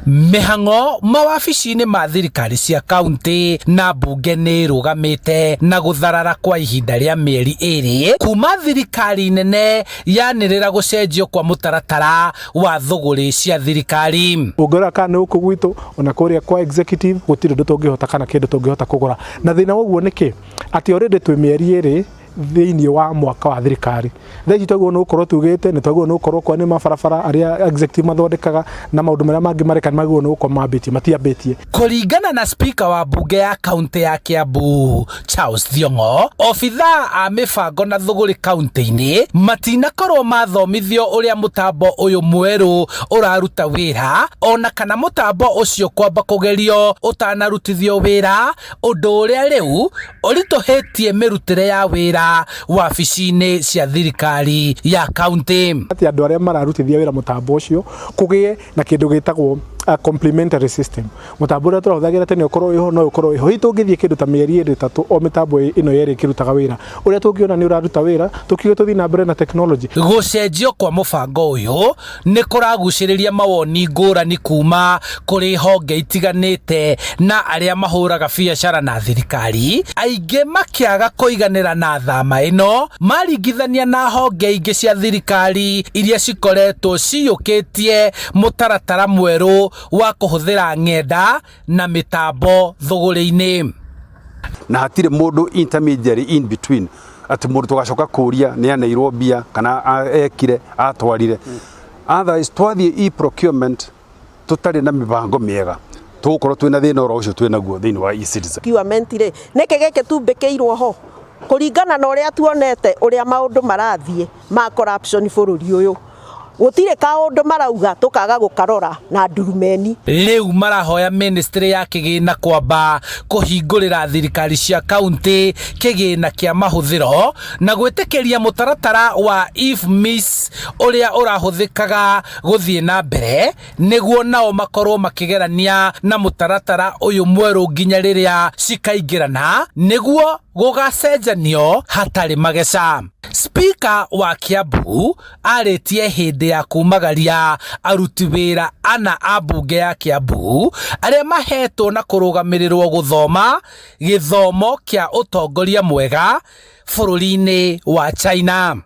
Mihango mawabici-inĩ ma thirikari cia kaunti na mbunge nĩ ĩrũgamĩte na gũtharara kwa ihinda rĩa mĩeri ĩrĩ kuma thirikari nene yanĩrĩra gũcenjio kwa mũtaratara wa thũgũrĩ cia thirikari. Ũngĩrora kana nĩ gũkũ gwitũ ona kũrĩa kwa executive gũtirĩ ũndũ tũngĩhota kana kĩndũ tũngĩhota kũgũra. Na thĩna woguo nĩkĩ? Atĩ already twĩ mĩeri ĩrĩ thĩinĩ wa mwaka wa thirikari. Thaiji twaguo nĩ gũkorwo tugĩte nĩ twaguo nĩ gũkorwo kwa nĩ mabarabara arĩa executive mathondekaga na maũndũ marĩa mangĩ mareka maguo nĩ gũkorwo mambĩtie matiambĩtie. Kũringana na speaker wa mbunge ya kaunti ya Kiambu Charles Thiong'o, obithaa a mĩbango na thũgũrĩ kaunti-inĩ matinakorwo mathomithio ũrĩa mũtambo ũyũ mwerũ ũraruta wĩra, ona kana mũtambo ũcio kwamba kũgerio ũtanarutithio wĩra, ũndũ ũrĩa rĩu ũritũhĩtie mĩrutĩre ya wĩra wabici-inĩ cia thirikari ya kaunti. Atĩ andũ arĩa mararutithia wĩra mũtambo ũcio kũgĩe na kĩndũ gĩtagwo complementary system. Mũtambo ũrĩa tũrahũthagĩra tene ũkorwo wĩho no ũkorwo wĩho. Hihi tũngĩthiĩ kĩndũ ta mĩeri ĩrĩ ĩtatũ o mĩtambo ĩno yerĩ ĩkĩrutaga wĩra, ũrĩa tũngĩona nĩ ũraruta wĩra tũkiuge tũthiĩ na mbere na technology. Gũcenjio kwa mũbango ũyũ nĩ kũragucĩrĩria mawoni ngũrani kuma kũrĩ honge itiganĩte na arĩa mahũraga biacara na thirikari, aingĩ makĩaga kũiganĩra na thama ĩno maringithania na honge ingĩ cia thirikari iria cikoretwo ciyũkĩtie mũtaratara mwerũ wa kũhũthĩra ng'enda na mĩtambo thũgũrĩ-inĩ. Na hatirĩ mũndũ intermediary in between atĩ mũndũ tũgacoka kũria nĩ aneirwo mbia kana ekire atwarire. Otherwise twathiĩ e-procurement tũtarĩ na mĩbango mĩega tũgũkorwo twĩna thĩna oro ũcio twĩnaguo thĩinĩ wa e-citizen. Procurement-rĩ nĩkĩ gĩkĩ tumbĩkĩirwo ho kũringana na ũrĩa tuonete ũrĩa maũndũ marathiĩ ma corruption bũrũri ũyũ. Gũtirĩ kaũndũ marauga tũkaga gũkarora na ndurumeni. Rĩu marahoya ministry ya kĩgĩna kwamba kũhingũrĩra thirikari cia kaunti kĩgĩna kĩa mahũthĩro na gwĩtĩkĩria mũtaratara wa IFMIS ũrĩa ũrahũthĩkaga gũthiĩ na mbere nĩguo nao makorwo makĩgerania na mũtaratara ũyũ mwerũ nginya rĩrĩa cikaingĩrana nĩguo gũgacenjanio hatarĩ mageca. Speaker wa Kiambu arĩtie hĩndĩ ya kumagaria aruti wĩra ana a mbunge ya Kiambu arĩa mahetwo na kũrũgamĩrĩrwo gũthoma gĩthomo kĩa ũtongoria mwega bũrũri-inĩ wa China.